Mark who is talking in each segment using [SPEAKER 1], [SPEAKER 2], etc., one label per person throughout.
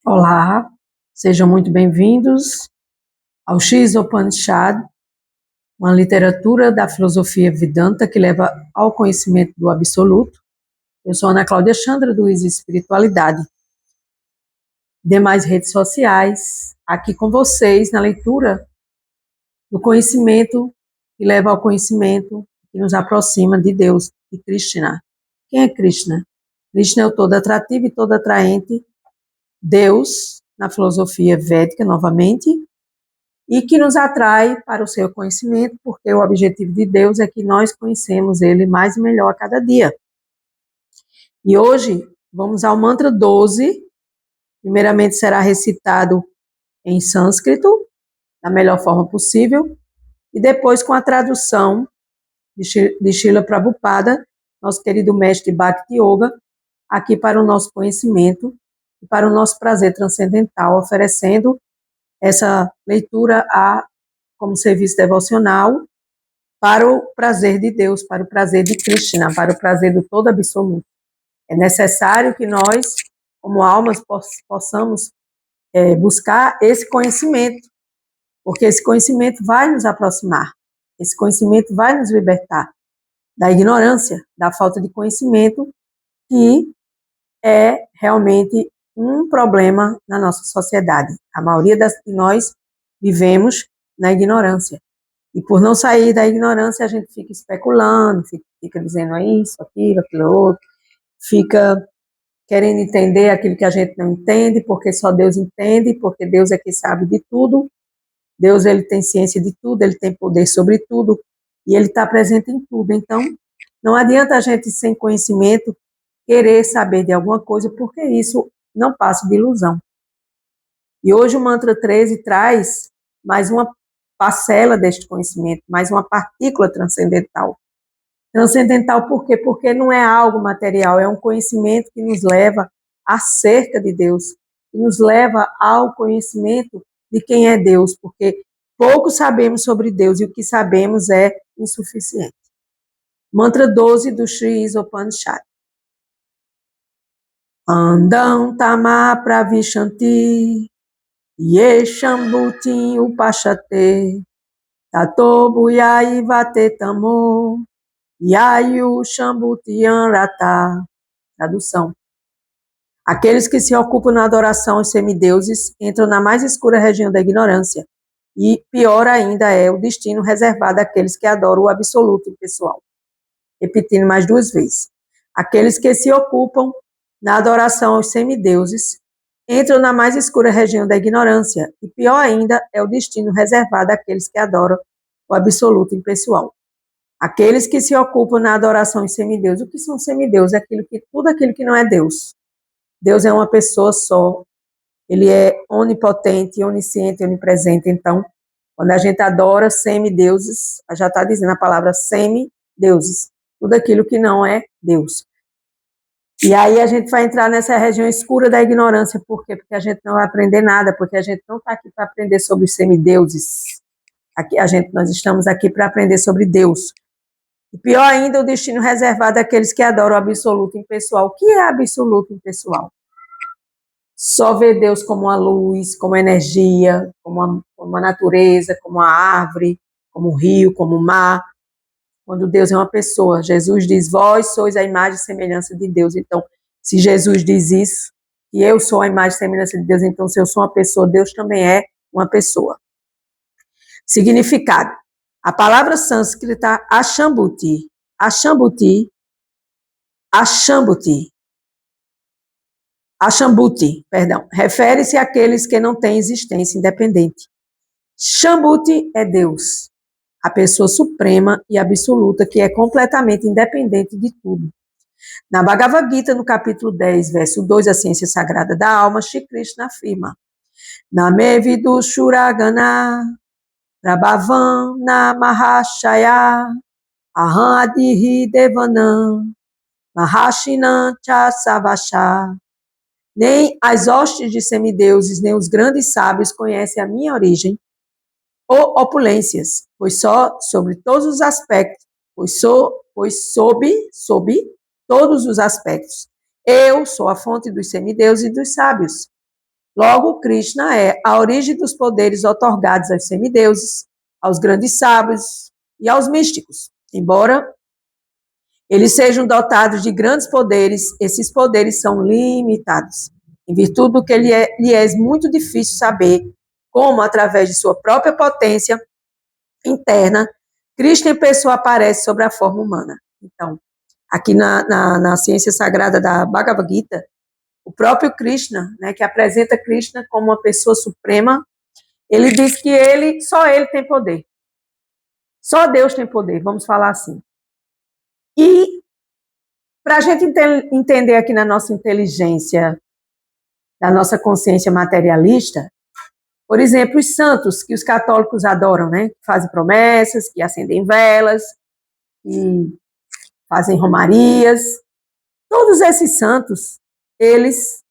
[SPEAKER 1] Olá, sejam muito bem-vindos ao X Upanishad, uma literatura da filosofia Vedanta que leva ao conhecimento do absoluto. Eu sou Ana Cláudia Chandra, do Easy Espiritualidade. Demais redes sociais, aqui com vocês na leitura do conhecimento que leva ao conhecimento, que nos aproxima de Deus, de Krishna. Quem é Krishna? Krishna é o todo atrativo e todo atraente, Deus, na filosofia védica, novamente, e que nos atrai para o seu conhecimento, porque o objetivo de Deus é que nós conhecemos Ele mais e melhor a cada dia. E hoje vamos ao mantra 12, primeiramente será recitado em sânscrito, da melhor forma possível, e depois com a tradução de Srila Prabhupada, nosso querido mestre Bhakti Yoga, aqui para o nosso conhecimento e para o nosso prazer transcendental, oferecendo essa leitura como serviço devocional para o prazer de Deus, para o prazer de Krishna, para o prazer do todo absoluto. É necessário que nós, como almas, possamos buscar esse conhecimento, porque esse conhecimento vai nos aproximar, esse conhecimento vai nos libertar da ignorância, da falta de conhecimento, que é realmente um problema na nossa sociedade. A maioria de nós vivemos na ignorância. E por não sair da ignorância, a gente fica especulando, fica dizendo isso, aquilo outro, fica querendo entender aquilo que a gente não entende, porque só Deus entende, porque Deus é que sabe de tudo. Deus, ele tem ciência de tudo, ele tem poder sobre tudo, e ele está presente em tudo. Então, não adianta a gente, sem conhecimento, querer saber de alguma coisa, porque isso não passa de ilusão. E hoje o mantra 13 traz mais uma parcela deste conhecimento, mais uma partícula transcendental. Transcendental por quê? Porque não é algo material, é um conhecimento que nos leva acerca de Deus, que nos leva ao conhecimento de quem é Deus, porque pouco sabemos sobre Deus e o que sabemos é insuficiente. Mantra 12 do Sri Upanishad. Andam tama pravishanti Yeshambhuti upashate tato bhuyai vate tamo yayu shambhutiyan rata. Tradução. Aqueles que se ocupam na adoração aos semideuses entram na mais escura região da ignorância, e pior ainda é o destino reservado àqueles que adoram o absoluto impessoal. Repetindo mais duas vezes. Aqueles que se ocupam na adoração aos semideuses entram na mais escura região da ignorância, e pior ainda é o destino reservado àqueles que adoram o absoluto impessoal. Aqueles que se ocupam na adoração aos semideuses. O que são semideuses? Tudo aquilo que não é Deus. Deus é uma pessoa só. Ele é onipotente, onisciente, onipresente. Então, quando a gente adora semideuses, já está dizendo a palavra semideuses. Tudo aquilo que não é Deus. E aí a gente vai entrar nessa região escura da ignorância. Por quê? Porque a gente não vai aprender nada, porque a gente não está aqui para aprender sobre os semideuses. Nós estamos aqui para aprender sobre Deus. E pior ainda, o destino reservado àqueles que adoram o absoluto impessoal. O que é absoluto impessoal? Só ver Deus como a luz, como a energia, como a natureza, como a árvore, como o rio, como o mar. Quando Deus é uma pessoa, Jesus diz, vós sois a imagem e semelhança de Deus. Então, se Jesus diz isso, que eu sou a imagem e semelhança de Deus, então se eu sou uma pessoa, Deus também é uma pessoa. Significado. A palavra sânscrita Ashambhuti, refere-se àqueles que não têm existência independente. Shambhuti é Deus, a pessoa suprema e absoluta, que é completamente independente de tudo. Na Bhagavad Gita, no capítulo 10, verso 2, a ciência sagrada da alma, Shri Krishna afirma: Name vidushuragana prabhavam na mahashaya aham adihi devanam mahashinam cha savasha. Nem as hostes de semideuses, nem os grandes sábios conhecem a minha origem ou opulências, pois só sobre todos os aspectos, pois sob todos os aspectos, eu sou a fonte dos semideuses e dos sábios. Logo, Krishna é a origem dos poderes otorgados aos semideuses, aos grandes sábios e aos místicos. Embora eles sejam dotados de grandes poderes, esses poderes são limitados, em virtude do que lhe é muito difícil saber como, através de sua própria potência interna, Krishna em pessoa aparece sobre a forma humana. Então, aqui na ciência sagrada da Bhagavad Gita, o próprio Krishna, né, que apresenta Krishna como uma pessoa suprema, ele diz que só ele tem poder. Só Deus tem poder, vamos falar assim. E para a gente entender aqui na nossa inteligência, da nossa consciência materialista, por exemplo, os santos que os católicos adoram, né, que fazem promessas, que acendem velas, que fazem romarias, todos esses santos, eles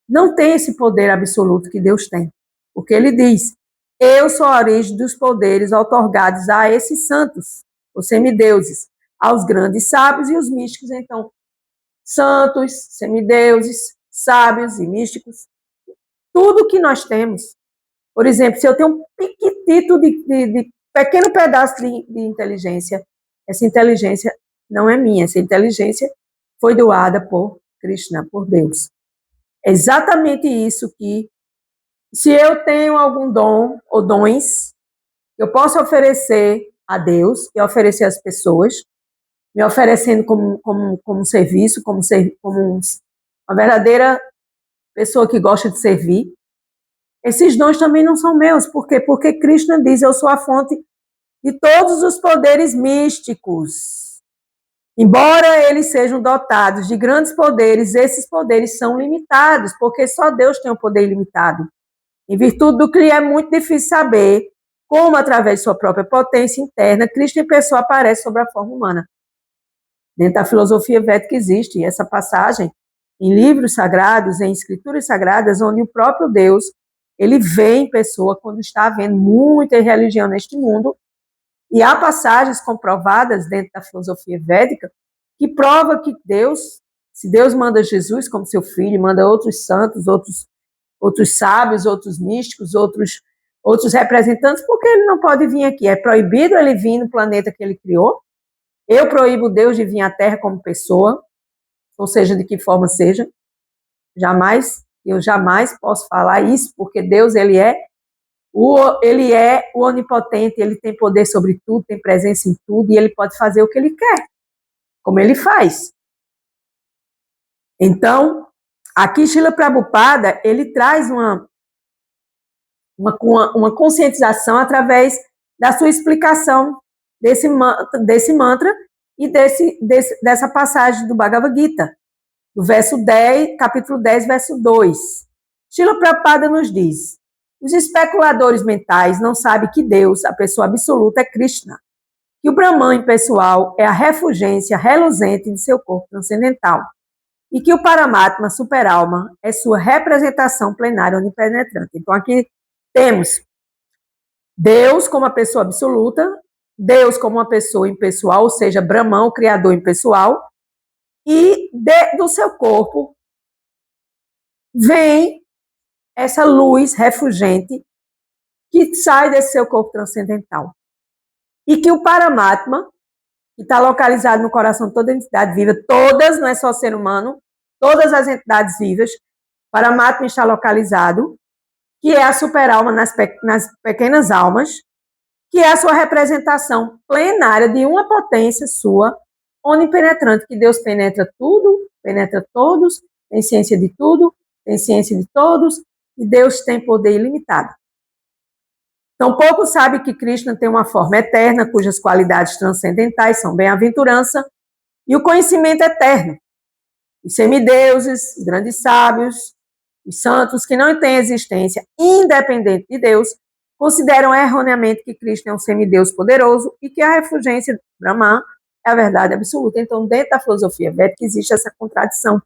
[SPEAKER 1] não têm esse poder absoluto que Deus tem. Porque ele diz, eu sou a origem dos poderes otorgados a esses santos, os semideuses, aos grandes sábios e os místicos. Então, santos, semideuses, sábios e místicos, tudo que nós temos. Por exemplo, se eu tenho um piquitito de pequeno pedaço de inteligência, essa inteligência não é minha, essa inteligência foi doada por Krishna, por Deus. É exatamente isso que, se eu tenho algum dom ou dons, eu posso oferecer a Deus e oferecer às pessoas, me oferecendo como serviço, como uma verdadeira pessoa que gosta de servir. Esses dons também não são meus. Por quê? Porque Krishna diz, eu sou a fonte de todos os poderes místicos. Embora eles sejam dotados de grandes poderes, esses poderes são limitados, porque só Deus tem o poder ilimitado. Em virtude do que é muito difícil saber como, através de sua própria potência interna, Cristo em pessoa aparece sobre a forma humana. Dentro da filosofia védica existe essa passagem em livros sagrados, em escrituras sagradas, onde o próprio Deus, ele vem em pessoa quando está havendo muita religião neste mundo, e há passagens comprovadas dentro da filosofia védica que prova que Deus, se Deus manda Jesus como seu filho, manda outros santos, outros sábios, outros místicos, outros representantes, porque ele não pode vir aqui? É proibido ele vir no planeta que ele criou? Eu proíbo Deus de vir à Terra como pessoa, ou seja, de que forma seja. Eu jamais posso falar isso, porque Deus, ele é o onipotente, ele tem poder sobre tudo, tem presença em tudo, e ele pode fazer o que ele quer, como ele faz. Então, aqui Srila Prabhupada, ele traz uma conscientização através da sua explicação desse mantra e dessa passagem do Bhagavad Gita, do verso 10, capítulo 10, verso 2. Srila Prabhupada nos diz, os especuladores mentais não sabem que Deus, a pessoa absoluta, é Krishna, que o Brahman impessoal é a refulgência reluzente de seu corpo transcendental, e que o Paramatma, superalma, é sua representação plenária onipenetrante. Então, aqui temos Deus como a pessoa absoluta, Deus como uma pessoa impessoal, ou seja, Brahman, o Criador impessoal, e do seu corpo vem essa luz refulgente que sai desse seu corpo transcendental. E que o Paramatma, que está localizado no coração de toda entidade viva, todas, não é só ser humano, todas as entidades vivas, Paramatma está localizado, que é a superalma nas pequenas almas, que é a sua representação plenária de uma potência sua, onipenetrante, que Deus penetra tudo, penetra todos, tem ciência de tudo, tem ciência de todos, e Deus tem poder ilimitado. Então, pouco sabe que Krishna tem uma forma eterna, cujas qualidades transcendentais são bem-aventurança e o conhecimento eterno. Os semideuses, os grandes sábios, os santos que não têm existência independente de Deus, consideram erroneamente que Krishna é um semideus poderoso e que a refulgência de Brahman é a verdade absoluta. Então, dentro da filosofia védica existe essa contradição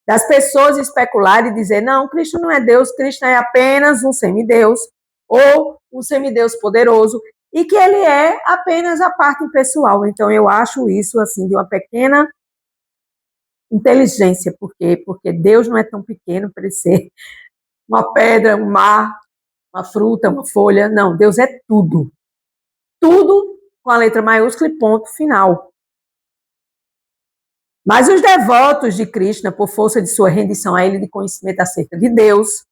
[SPEAKER 1] das pessoas especularem e dizer, não, Krishna não é Deus, Krishna é apenas um semideus ou um semideus poderoso e que ele é apenas a parte impessoal. Então, eu acho isso assim de uma pequena inteligência, porque Deus não é tão pequeno para ele ser uma pedra, um mar, uma fruta, uma folha. Não, Deus é tudo. Tudo com a letra maiúscula e ponto final. Mas os devotos de Krishna, por força de sua rendição a ele de conhecimento acerca de Deus,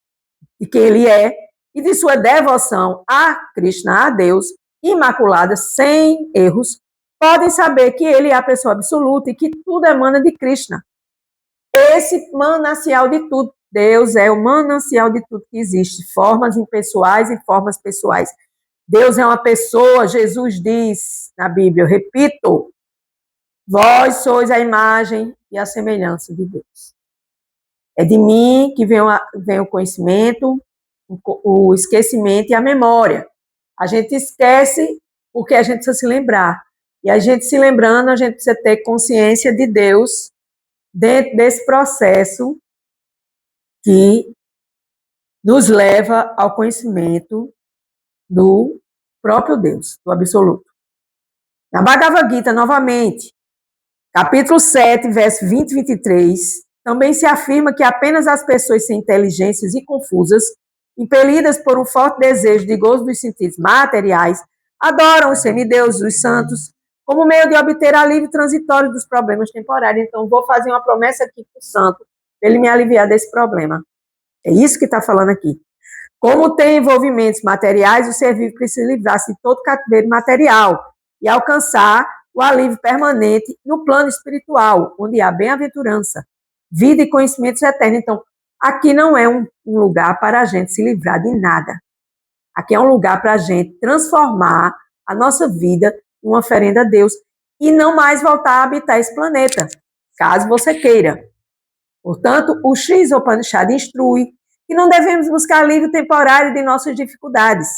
[SPEAKER 1] de quem ele é, e de sua devoção a Krishna, a Deus, imaculada, sem erros, podem saber que ele é a pessoa absoluta e que tudo emana de Krishna. Esse manancial de tudo. Deus é o manancial de tudo que existe, formas impessoais e formas pessoais. Deus é uma pessoa, Jesus diz na Bíblia, eu repito, vós sois a imagem e a semelhança de Deus. É de mim que vem o conhecimento, o esquecimento e a memória. A gente esquece porque a gente precisa se lembrar. E a gente se lembrando, a gente precisa ter consciência de Deus dentro desse processo que nos leva ao conhecimento do próprio Deus, do absoluto. Na Bhagavad Gita, novamente, capítulo 7, verso 20 e 23, também se afirma que apenas as pessoas sem inteligências e confusas, impelidas por um forte desejo de gozo dos sentidos materiais, adoram os semideuses, os santos, como meio de obter alívio transitório dos problemas temporários. Então, vou fazer uma promessa aqui para o santo, para ele me aliviar desse problema. É isso que está falando aqui. Como tem envolvimentos materiais, o ser vivo precisa livrar-se de todo cativeiro material e alcançar o alívio permanente no plano espiritual, onde há bem-aventurança, vida e conhecimentos eternos. Então, aqui não é um lugar para a gente se livrar de nada. Aqui é um lugar para a gente transformar a nossa vida em uma oferenda a Deus e não mais voltar a habitar esse planeta, caso você queira. Portanto, o Sri Upanishad instrui que não devemos buscar alívio temporário de nossas dificuldades,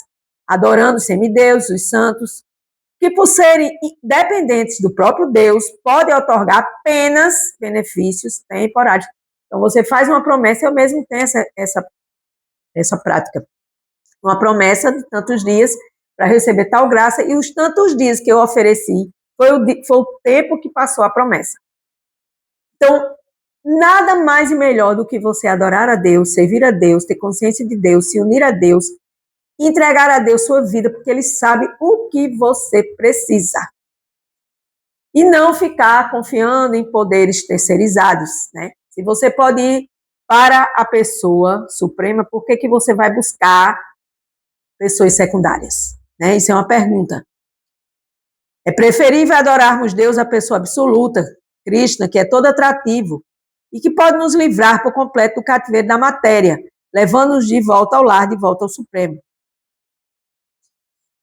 [SPEAKER 1] adorando os semideuses, os santos, que por serem dependentes do próprio Deus, podem otorgar apenas benefícios temporários. Então, você faz uma promessa, eu mesmo tenho essa prática. Uma promessa de tantos dias para receber tal graça, e os tantos dias que eu ofereci foi o tempo que passou a promessa. Então, nada mais e melhor do que você adorar a Deus, servir a Deus, ter consciência de Deus, se unir a Deus, entregar a Deus sua vida, porque Ele sabe o que você precisa. E não ficar confiando em poderes terceirizados, né? Se você pode ir para a pessoa suprema, por que você vai buscar pessoas secundárias? Né? Isso é uma pergunta. É preferível adorarmos Deus, a pessoa absoluta, Krishna, que é todo atrativo, e que pode nos livrar por completo do cativeiro da matéria, levando-nos de volta ao lar, de volta ao Supremo.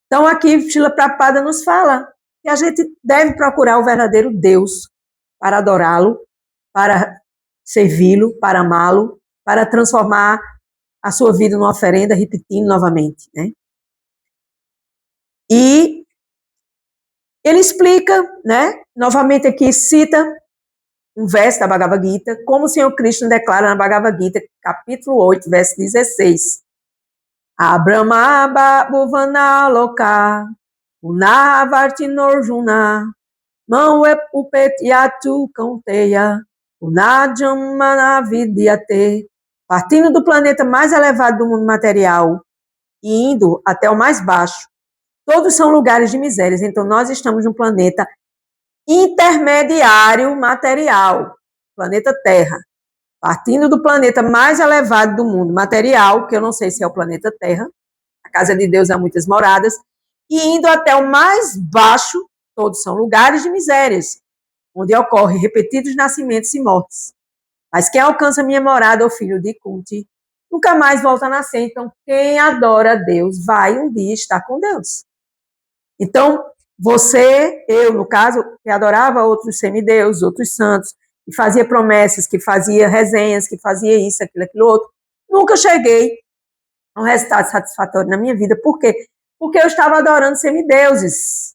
[SPEAKER 1] Então, aqui, Srila Prabhupada nos fala que a gente deve procurar o verdadeiro Deus para adorá-lo, para servi-lo, para amá-lo, para transformar a sua vida numa oferenda, repetindo novamente, né? E ele explica, né? Novamente aqui cita um verso da Bhagavad Gita, como o Senhor Krishna declara na Bhagavad Gita, capítulo 8, verso 16. Abrahma bhuvana loka unavartinorjuna manwe upetyatu kaunteya unajamana vidyate. Partindo do planeta mais elevado do mundo material e indo até o mais baixo, todos são lugares de misérias. Então, nós estamos num planeta intermediário material, planeta Terra. Partindo do planeta mais elevado do mundo material, que eu não sei se é o planeta Terra, a casa de Deus há muitas moradas, e indo até o mais baixo, todos são lugares de misérias, onde ocorrem repetidos nascimentos e mortes. Mas quem alcança minha morada, o filho de Kunti, nunca mais volta a nascer. Então, quem adora a Deus vai um dia estar com Deus. Então, você, eu, no caso, que adorava outros semideuses, outros santos, que fazia promessas, que fazia resenhas, que fazia isso, aquilo outro, nunca cheguei a um resultado satisfatório na minha vida. Por quê? Porque eu estava adorando semideuses.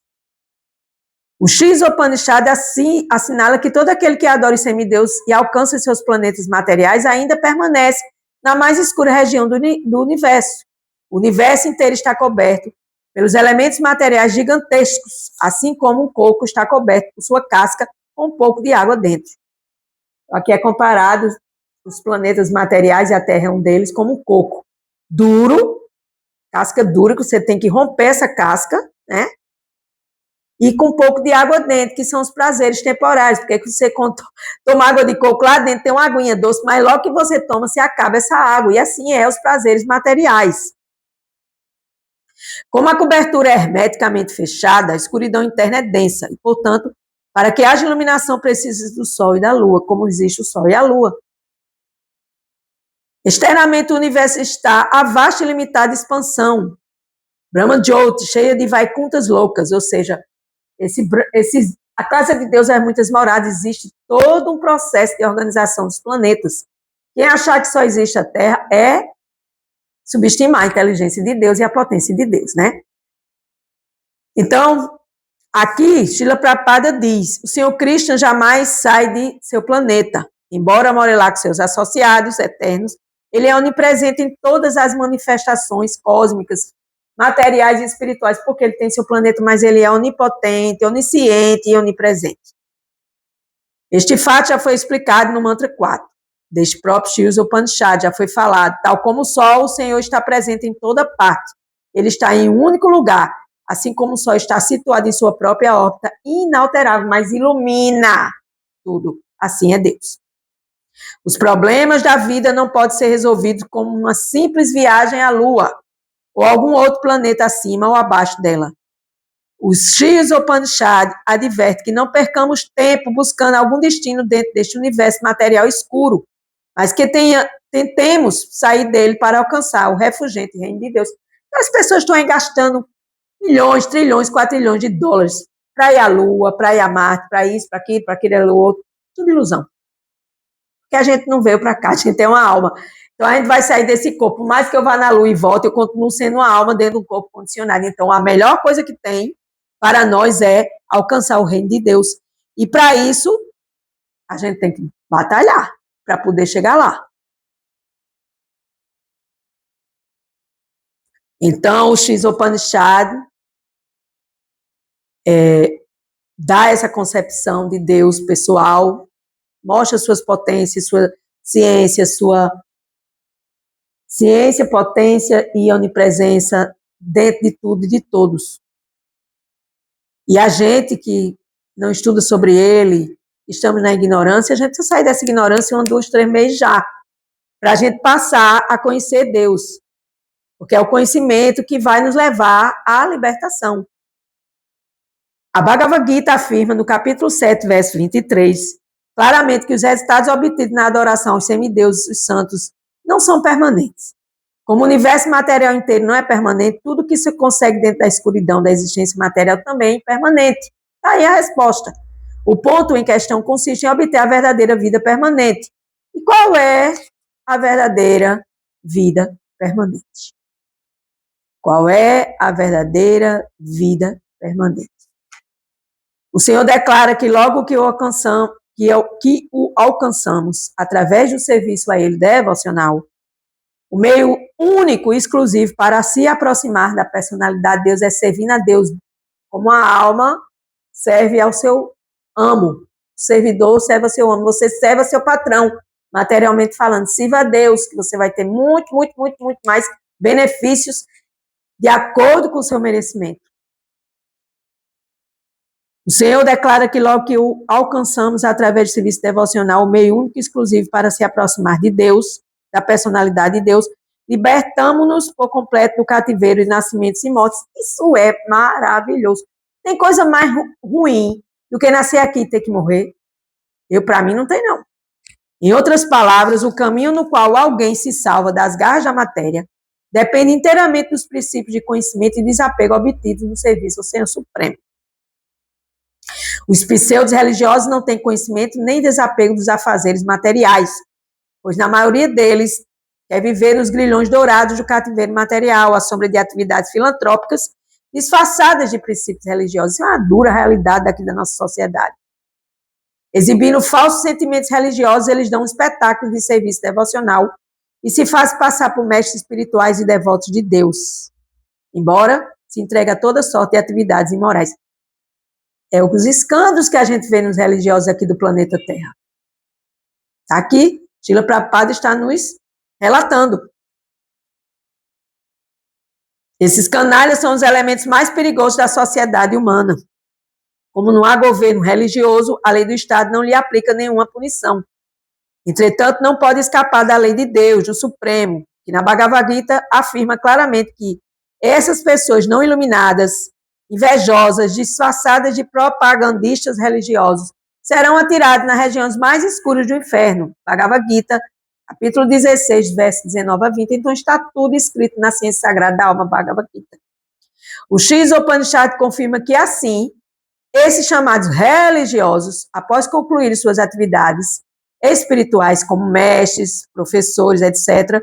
[SPEAKER 1] O Upanishad assim assinala que todo aquele que adora os semideuses e alcança seus planetas materiais ainda permanece na mais escura região do universo. O universo inteiro está coberto pelos elementos materiais gigantescos, assim como um coco está coberto por sua casca com um pouco de água dentro. Aqui é comparado os planetas materiais, e a Terra é um deles, como um coco duro, casca dura, que você tem que romper essa casca, né? E com um pouco de água dentro, que são os prazeres temporários, porque você toma água de coco lá dentro, tem uma aguinha doce, mas logo que você toma, se acaba essa água, e assim é os prazeres materiais. Como a cobertura é hermeticamente fechada, a escuridão interna é densa, e, portanto, para que haja iluminação, precisa do Sol e da Lua, como existe o Sol e a Lua. Externamente, o universo está a vasta e limitada expansão, Brahma Jyoti, cheia de vaikuntas loucas, ou seja, a casa de Deus é muitas moradas, existe todo um processo de organização dos planetas. Quem achar que só existe a Terra é subestimar a inteligência de Deus e a potência de Deus, né? Então, aqui, Srila Prabhupada diz, o Senhor Krishna jamais sai de seu planeta. Embora more lá com seus associados eternos, ele é onipresente em todas as manifestações cósmicas, materiais e espirituais, porque ele tem seu planeta, mas ele é onipotente, onisciente e onipresente. Este fato já foi explicado no mantra 4, deste próprio Shri Upanishad, já foi falado, tal como o Sol, o Senhor está presente em toda parte. Ele está em um único lugar, assim como o Sol está situado em sua própria órbita, inalterável, mas ilumina tudo. Assim é Deus. Os problemas da vida não podem ser resolvidos como uma simples viagem à Lua, ou algum outro planeta acima ou abaixo dela. O Shri Upanishad adverte que não percamos tempo buscando algum destino dentro deste universo material escuro, mas que tentemos sair dele para alcançar o refugente reino de Deus. As pessoas estão aí gastando milhões, trilhões, quatrilhões de dólares para ir à Lua, para ir a Marte, para isso, para aquilo, para aquele outro. Tudo ilusão. Porque a gente não veio para cá, a gente tem uma alma. Então, a gente vai sair desse corpo. Por mais que eu vá na Lua e volte, eu continuo sendo uma alma dentro de um corpo condicionado. Então, a melhor coisa que tem para nós é alcançar o reino de Deus. E, para isso, a gente tem que batalhar para poder chegar lá. Então, o Shri Upanishad dá essa concepção de Deus pessoal, mostra suas potências, sua ciência, potência e onipresença dentro de tudo e de todos. E a gente que não estuda sobre ele, estamos na ignorância, a gente precisa sair dessa ignorância em 1, 2, 3 meses já, para a gente passar a conhecer Deus, porque é o conhecimento que vai nos levar à libertação. A Bhagavad Gita afirma no capítulo 7, verso 23, claramente que os resultados obtidos na adoração aos semideuses, os santos, não são permanentes. Como o universo material inteiro não é permanente, tudo que se consegue dentro da escuridão da existência material também é impermanente. Está aí a resposta. O ponto em questão consiste em obter a verdadeira vida permanente. E qual é a verdadeira vida permanente? Qual é a verdadeira vida permanente? O Senhor declara que logo que o alcançamos através do serviço a Ele devocional, o meio único e exclusivo para se aproximar da personalidade de Deus é servir a Deus como a alma serve ao seu amo. O servidor serve ao seu amo. Você serve ao seu patrão, materialmente falando. Sirva a Deus, que você vai ter muito mais benefícios de acordo com o seu merecimento. O Senhor declara que logo que o alcançamos através do serviço devocional, o meio único e exclusivo para se aproximar de Deus, da personalidade de Deus, libertamos-nos por completo do cativeiro de nascimentos e mortes. Isso é maravilhoso. Tem coisa mais ruim do que nascer aqui e ter que morrer? Para mim, não tem, não. Em outras palavras, o caminho no qual alguém se salva das garras da matéria depende inteiramente dos princípios de conhecimento e desapego obtidos no serviço ao Senhor Supremo. Os pseudos religiosos não têm conhecimento nem desapego dos afazeres materiais, pois na maioria deles quer viver nos grilhões dourados do cativeiro material, à sombra de atividades filantrópicas disfarçadas de princípios religiosos. Isso é uma dura realidade daqui da nossa sociedade. Exibindo falsos sentimentos religiosos, eles dão um espetáculo de serviço devocional e se fazem passar por mestres espirituais e devotos de Deus, embora se entregue a toda sorte de atividades imorais. É os escândalos que a gente vê nos religiosos aqui do planeta Terra. Está aqui Srila Prabhupada está nos relatando. Esses canalhas são os elementos mais perigosos da sociedade humana. Como não há governo religioso, a lei do Estado não lhe aplica nenhuma punição. Entretanto, não pode escapar da lei de Deus, do Supremo, que na Bhagavad Gita afirma claramente que essas pessoas não iluminadas, invejosas, disfarçadas de propagandistas religiosos, serão atiradas nas regiões mais escuras do inferno. Bhagavad Gita, capítulo 16, versos 19 a 20. Então está tudo escrito na ciência sagrada da alma Bhagavad Gita. O Srila Upanishad confirma que assim, esses chamados religiosos, após concluírem suas atividades espirituais, como mestres, professores, etc.,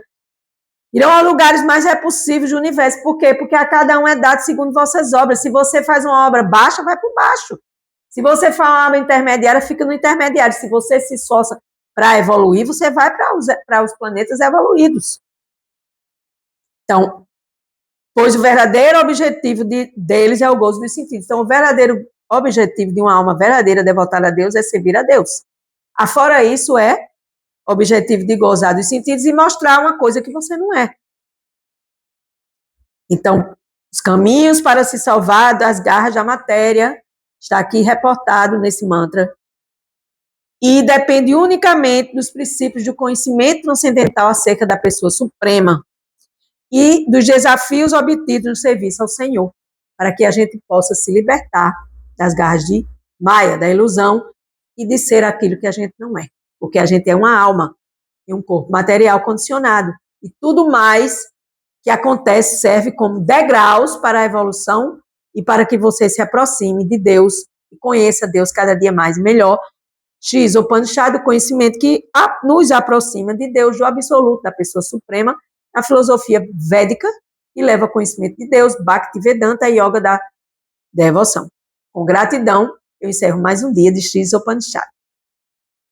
[SPEAKER 1] irão a lugares mais repulsivos do universo. Por quê? Porque a cada um é dado segundo vossas obras. Se você faz uma obra baixa, vai para o baixo. Se você faz uma obra intermediária, fica no intermediário. Se você se esforça para evoluir, você vai para os planetas evoluídos. Então, pois o verdadeiro objetivo deles é o gozo dos sentidos. Então, o verdadeiro objetivo de uma alma verdadeira devotada a Deus é servir a Deus. Afora isso, é objetivo de gozar dos sentidos e mostrar uma coisa que você não é. Então, os caminhos para se salvar das garras da matéria está aqui reportado nesse mantra. E depende unicamente dos princípios do conhecimento transcendental acerca da pessoa suprema e dos desafios obtidos no serviço ao Senhor, para que a gente possa se libertar das garras de Maya, da ilusão, e de ser aquilo que a gente não é. Porque a gente é uma alma e um corpo material condicionado. E tudo mais que acontece serve como degraus para a evolução e para que você se aproxime de Deus e conheça Deus cada dia mais e melhor. X, Upanishad, o conhecimento que nos aproxima de Deus, do absoluto, da pessoa suprema, a filosofia védica, que leva ao conhecimento de Deus, Bhaktivedanta e Yoga da devoção. Com gratidão, eu encerro mais um dia de X Upanishad.